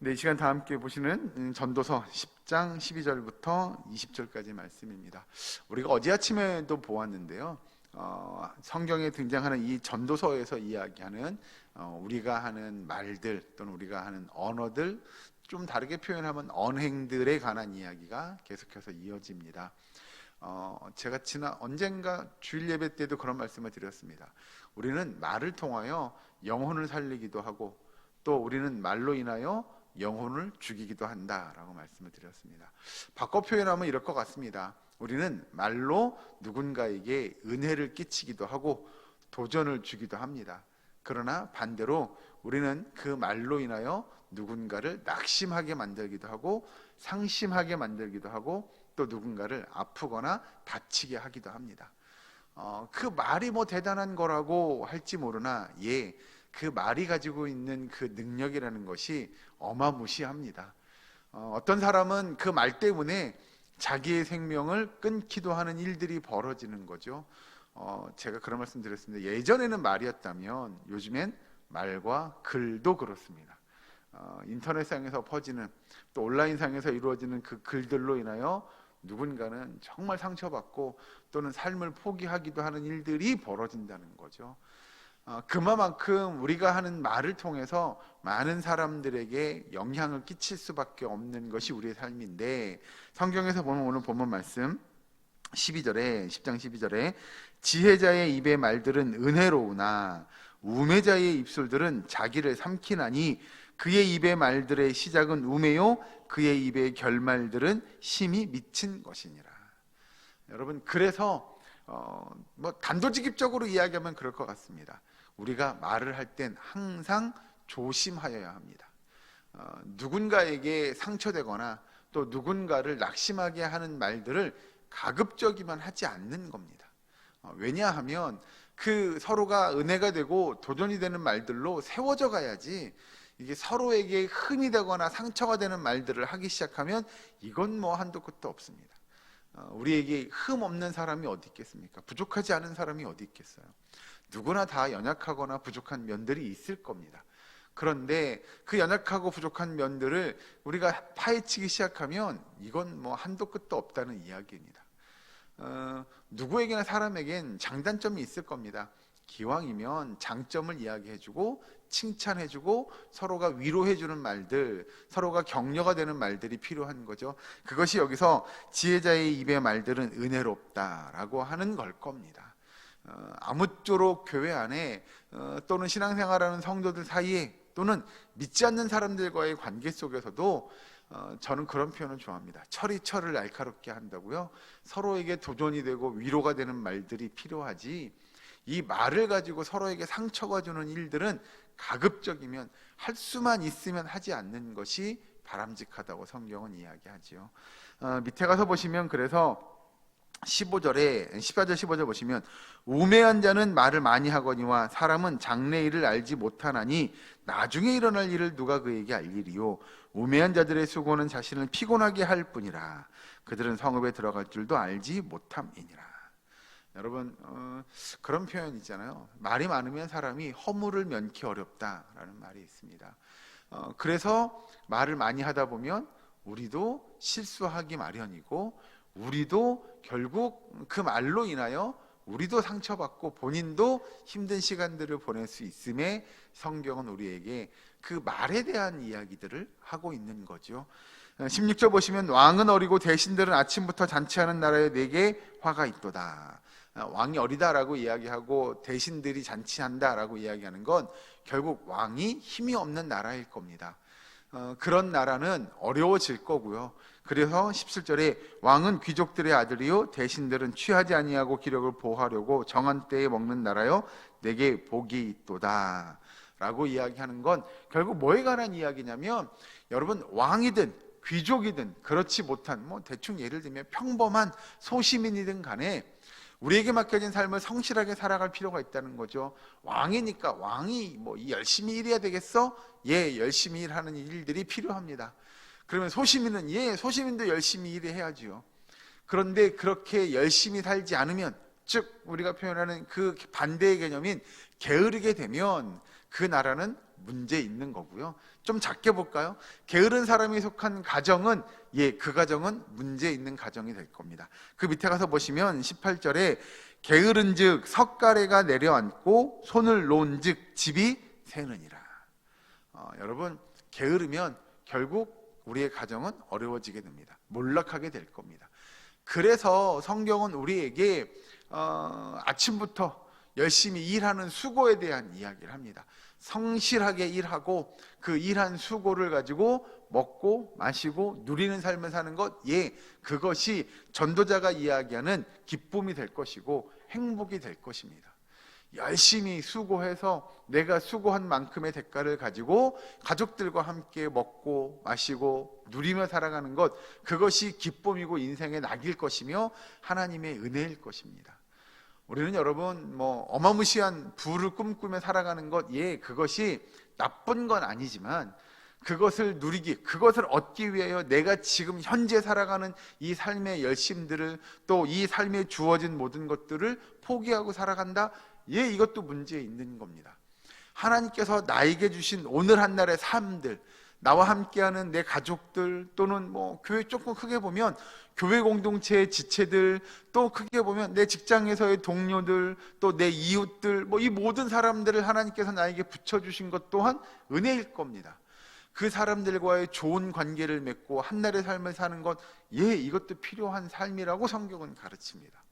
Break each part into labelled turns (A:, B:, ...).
A: 네, 이 시간 다 함께 보시는 전도서 10장 12절부터 20절까지 말씀입니다. 우리가 어제 아침에도 보았는데요. 성경에 등장하는 이 전도서에서 이야기하는 우리가 하는 말들 또는 우리가 하는 언어들, 좀 다르게 표현하면 언행들에 관한 이야기가 계속해서 이어집니다. 제가 언젠가 주일 예배 때도 그런 말씀을 드렸습니다. 우리는 말을 통하여 영혼을 살리기도 하고 또 우리는 말로 인하여 영혼을 죽이기도 한다라고 말씀을 드렸습니다. 바꿔 표현하면 이럴 것 같습니다. 우리는 말로 누군가에게 은혜를 끼치기도 하고 도전을 주기도 합니다. 그러나 반대로 우리는 그 말로 인하여 누군가를 낙심하게 만들기도 하고 상심하게 만들기도 하고 또 누군가를 아프거나 다치게 하기도 합니다. 그 말이 뭐 대단한 거라고 할지 모르나 그 말이 가지고 있는 그 능력이라는 것이 어마무시합니다. 어떤 사람은 그 말 때문에 자기의 생명을 끊기도 하는 일들이 벌어지는 거죠. 제가 그런 말씀 드렸습니다. 예전에는 말이었다면 요즘엔 말과 글도 그렇습니다. 인터넷상에서 퍼지는 또 온라인상에서 이루어지는 그 글들로 인하여 누군가는 정말 상처받고 또는 삶을 포기하기도 하는 일들이 벌어진다는 거죠. 그만큼 우리가 하는 말을 통해서 많은 사람들에게 영향을 끼칠 수밖에 없는 것이 우리의 삶인데, 성경에서 보면 오늘 본문 말씀 10장 12절에 지혜자의 입의 말들은 은혜로우나 우매자의 입술들은 자기를 삼키나니 그의 입의 말들의 시작은 우매요 그의 입의 결말들은 심히 미친 것이니라. 여러분, 그래서 단도직입적으로 이야기하면 그럴 것 같습니다. 우리가 말을 할 땐 항상 조심하여야 합니다. 누군가에게 상처되거나 또 누군가를 낙심하게 하는 말들을 가급적이면 하지 않는 겁니다. 왜냐하면 그 서로가 은혜가 되고 도전이 되는 말들로 세워져 가야지, 이게 서로에게 흠이 되거나 상처가 되는 말들을 하기 시작하면 이건 뭐 한도 끝도 없습니다. 우리에게 흠 없는 사람이 어디 있겠습니까? 부족하지 않은 사람이 어디 있겠어요? 누구나 다 연약하거나 부족한 면들이 있을 겁니다. 그런데 그 연약하고 부족한 면들을 우리가 파헤치기 시작하면 이건 뭐 한도 끝도 없다는 이야기입니다. 누구에게나 사람에겐 장단점이 있을 겁니다. 기왕이면 장점을 이야기해주고 칭찬해주고 서로가 위로해주는 말들, 서로가 격려가 되는 말들이 필요한 거죠. 그것이 여기서 지혜자의 입의 말들은 은혜롭다라고 하는 걸 겁니다. 아무쪼록 교회 안에 또는 신앙생활하는 성도들 사이에 또는 믿지 않는 사람들과의 관계 속에서도 저는 그런 표현을 좋아합니다. 철이 철을 날카롭게 한다고요. 서로에게 도전이 되고 위로가 되는 말들이 필요하지, 이 말을 가지고 서로에게 상처가 주는 일들은 가급적이면 할 수만 있으면 하지 않는 것이 바람직하다고 성경은 이야기하지요. 밑에 가서 보시면 그래서 14절 15절 보시면 우매한 자는 말을 많이 하거니와 사람은 장래 일을 알지 못하나니 나중에 일어날 일을 누가 그에게 알리리요. 우매한 자들의 수고는 자신을 피곤하게 할 뿐이라 그들은 성읍에 들어갈 줄도 알지 못함이니라. 여러분, 그런 표현 있잖아요. 말이 많으면 사람이 허물을 면키 어렵다라는 말이 있습니다. 그래서 말을 많이 하다 보면 우리도 실수하기 마련이고 우리도 결국 그 말로 인하여 우리도 상처받고 본인도 힘든 시간들을 보낼 수 있음에 성경은 우리에게 그 말에 대한 이야기들을 하고 있는 거죠. 16절 보시면 왕은 어리고 대신들은 아침부터 잔치하는 나라에 내게 화가 있도다. 왕이 어리다라고 이야기하고 대신들이 잔치한다라고 이야기하는 건 결국 왕이 힘이 없는 나라일 겁니다. 그런 나라는 어려워질 거고요. 그래서 17절에 왕은 귀족들의 아들이요 대신들은 취하지 아니하고 기력을 보호하려고 정한 때에 먹는 나라요 내게 복이 있도다 라고 이야기하는 건 결국 뭐에 관한 이야기냐면, 여러분, 왕이든 귀족이든 그렇지 못한 대충 예를 들면 평범한 소시민이든 간에 우리에게 맡겨진 삶을 성실하게 살아갈 필요가 있다는 거죠. 왕이니까 왕이 열심히 일해야 되겠어? 열심히 일하는 일들이 필요합니다. 그러면 소시민은 소시민도 열심히 일해야지요. 그런데 그렇게 열심히 살지 않으면, 즉 우리가 표현하는 그 반대의 개념인 게으르게 되면 그 나라는 문제 있는 거고요. 좀 작게 볼까요? 게으른 사람이 속한 가정은 그 가정은 문제 있는 가정이 될 겁니다. 그 밑에 가서 보시면 18절에 게으른즉 석가래가 내려앉고 손을 놓은즉 집이 새느니라. 여러분, 게으르면 결국 우리의 가정은 어려워지게 됩니다. 몰락하게 될 겁니다. 그래서 성경은 우리에게 아침부터 열심히 일하는 수고에 대한 이야기를 합니다. 성실하게 일하고 그 일한 수고를 가지고 먹고 마시고 누리는 삶을 사는 것, 그것이 전도자가 이야기하는 기쁨이 될 것이고 행복이 될 것입니다. 열심히 수고해서 내가 수고한 만큼의 대가를 가지고 가족들과 함께 먹고 마시고 누리며 살아가는 것, 그것이 기쁨이고 인생의 낙일 것이며 하나님의 은혜일 것입니다. 우리는 여러분 어마무시한 부를 꿈꾸며 살아가는 것, 그것이 나쁜 건 아니지만 그것을 그것을 얻기 위하여 내가 지금 현재 살아가는 이 삶의 열심들을, 또 이 삶에 주어진 모든 것들을 포기하고 살아간다? 이것도 문제 있는 겁니다. 하나님께서 나에게 주신 오늘 한날의 삶들, 나와 함께하는 내 가족들, 또는 교회 조금 크게 보면 교회 공동체의 지체들, 또 크게 보면 내 직장에서의 동료들, 또 내 이웃들, 이 모든 사람들을 하나님께서 나에게 붙여주신 것 또한 은혜일 겁니다. 그 사람들과의 좋은 관계를 맺고 한날의 삶을 사는 것, 이것도 필요한 삶이라고 성경은 가르칩니다.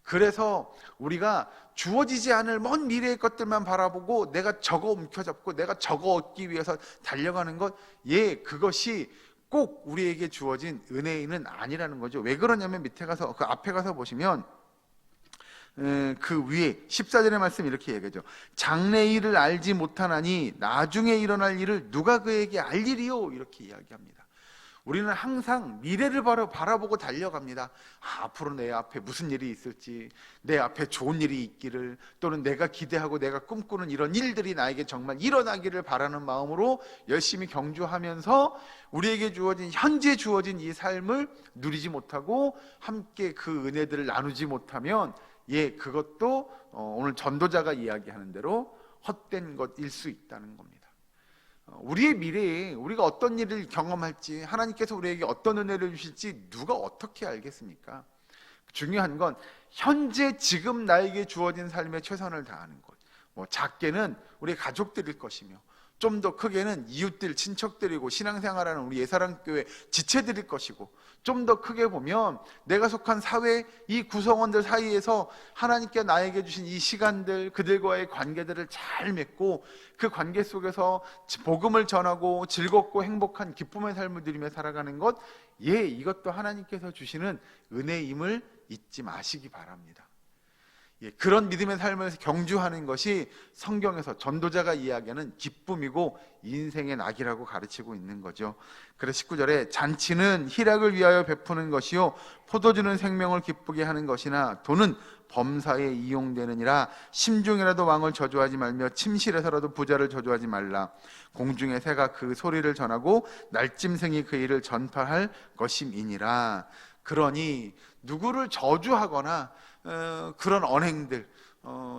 A: 그래서 우리가 주어지지 않을 먼 미래의 것들만 바라보고 내가 저거 움켜잡고 내가 저거 얻기 위해서 달려가는 것, 그것이 꼭 우리에게 주어진 은혜는 아니라는 거죠. 왜 그러냐면 밑에 가서 그 앞에 가서 보시면 그 위에 14절의 말씀 이렇게 얘기하죠. 장래 일을 알지 못하나니 나중에 일어날 일을 누가 그에게 알리리요, 이렇게 이야기합니다. 우리는 항상 미래를 바라보고 달려갑니다. 앞으로 내 앞에 무슨 일이 있을지, 내 앞에 좋은 일이 있기를, 또는 내가 기대하고 내가 꿈꾸는 이런 일들이 나에게 정말 일어나기를 바라는 마음으로 열심히 경주하면서 우리에게 현재 주어진 이 삶을 누리지 못하고 함께 그 은혜들을 나누지 못하면 그것도 오늘 전도자가 이야기하는 대로 헛된 것일 수 있다는 겁니다. 우리의 미래에 우리가 어떤 일을 경험할지, 하나님께서 우리에게 어떤 은혜를 주실지 누가 어떻게 알겠습니까? 중요한 건 현재 지금 나에게 주어진 삶에 최선을 다하는 것. 작게는 우리 가족들일 것이며, 좀 더 크게는 이웃들, 친척들이고 신앙생활하는 우리 예사랑교회 지체들일 것이고, 좀 더 크게 보면 내가 속한 사회 이 구성원들 사이에서 하나님께 나에게 주신 이 시간들, 그들과의 관계들을 잘 맺고 그 관계 속에서 복음을 전하고 즐겁고 행복한 기쁨의 삶을 누리며 살아가는 것, 이것도 하나님께서 주시는 은혜임을 잊지 마시기 바랍니다. 그런 믿음의 삶을 경주하는 것이 성경에서 전도자가 이야기하는 기쁨이고 인생의 낙이라고 가르치고 있는 거죠. 그래서 19절에 잔치는 희락을 위하여 베푸는 것이요 포도주는 생명을 기쁘게 하는 것이나 돈은 범사에 이용되느니라. 심중이라도 왕을 저주하지 말며 침실에서라도 부자를 저주하지 말라. 공중의 새가 그 소리를 전하고 날짐승이 그 일을 전파할 것임이니라. 그러니 누구를 저주하거나 그런 언행들,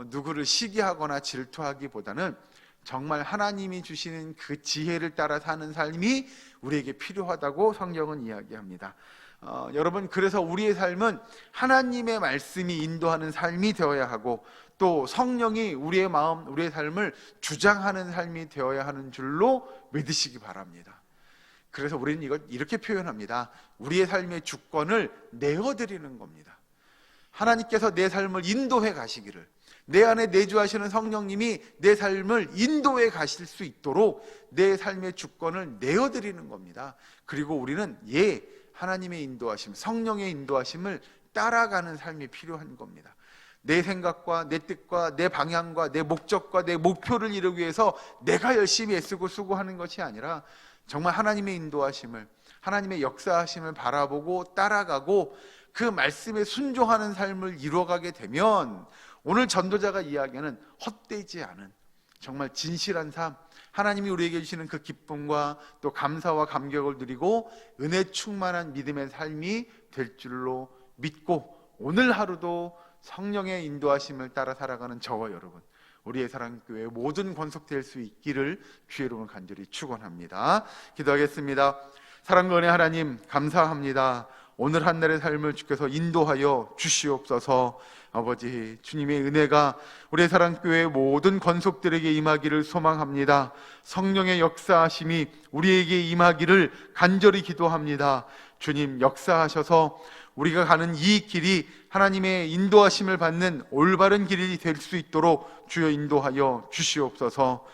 A: 누구를 시기하거나 질투하기보다는 정말 하나님이 주시는 그 지혜를 따라 사는 삶이 우리에게 필요하다고 성경은 이야기합니다. 여러분, 그래서 우리의 삶은 하나님의 말씀이 인도하는 삶이 되어야 하고, 또 성령이 우리의 마음, 우리의 삶을 주장하는 삶이 되어야 하는 줄로 믿으시기 바랍니다. 그래서 우리는 이걸 이렇게 표현합니다. 우리의 삶의 주권을 내어드리는 겁니다. 하나님께서 내 삶을 인도해 가시기를, 내 안에 내주하시는 성령님이 내 삶을 인도해 가실 수 있도록 내 삶의 주권을 내어드리는 겁니다. 그리고 우리는 하나님의 인도하심, 성령의 인도하심을 따라가는 삶이 필요한 겁니다. 내 생각과 내 뜻과 내 방향과 내 목적과 내 목표를 이루기 위해서 내가 열심히 애쓰고 수고하는 것이 아니라 정말 하나님의 인도하심을, 하나님의 역사하심을 바라보고 따라가고 그 말씀에 순종하는 삶을 이루어가게 되면 오늘 전도자가 이야기하는 헛되지 않은 정말 진실한 삶, 하나님이 우리에게 주시는 그 기쁨과 또 감사와 감격을 누리고 은혜 충만한 믿음의 삶이 될 줄로 믿고, 오늘 하루도 성령의 인도하심을 따라 살아가는 저와 여러분, 우리의 사랑교회 모든 권속될 수 있기를 주의 이름으로 간절히 축원합니다. 기도하겠습니다. 사랑과 은혜 하나님 감사합니다. 오늘 한 날의 삶을 주께서 인도하여 주시옵소서. 아버지, 주님의 은혜가 우리의 사랑교회 모든 권속들에게 임하기를 소망합니다. 성령의 역사하심이 우리에게 임하기를 간절히 기도합니다. 주님 역사하셔서 우리가 가는 이 길이 하나님의 인도하심을 받는 올바른 길이 될 수 있도록 주여 인도하여 주시옵소서.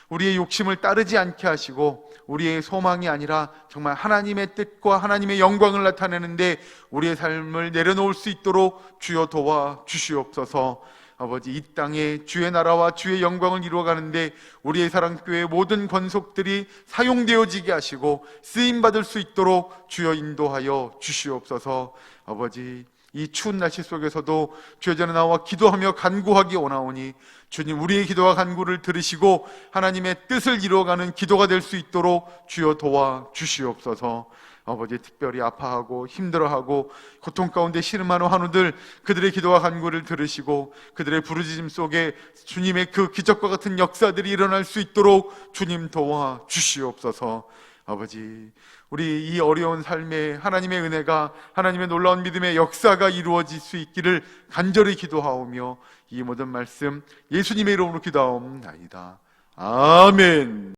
A: 우리의 욕심을 따르지 않게 하시고 우리의 소망이 아니라 정말 하나님의 뜻과 하나님의 영광을 나타내는데 우리의 삶을 내려놓을 수 있도록 주여 도와 주시옵소서. 아버지, 이 땅에 주의 나라와 주의 영광을 이루어가는데 우리의 사랑교회 모든 권속들이 사용되어지게 하시고 쓰임받을 수 있도록 주여 인도하여 주시옵소서. 아버지, 이 추운 날씨 속에서도 주의 전에 나와 기도하며 간구하기 원하오니 주님, 우리의 기도와 간구를 들으시고 하나님의 뜻을 이루어가는 기도가 될 수 있도록 주여 도와 주시옵소서. 아버지, 특별히 아파하고 힘들어하고 고통 가운데 신음하는 환우들, 그들의 기도와 간구를 들으시고 그들의 부르짖음 속에 주님의 그 기적과 같은 역사들이 일어날 수 있도록 주님 도와 주시옵소서. 아버지, 우리 이 어려운 삶에 하나님의 은혜가, 하나님의 놀라운 믿음의 역사가 이루어질 수 있기를 간절히 기도하오며 이 모든 말씀 예수님의 이름으로 기도하옵나이다. 아멘.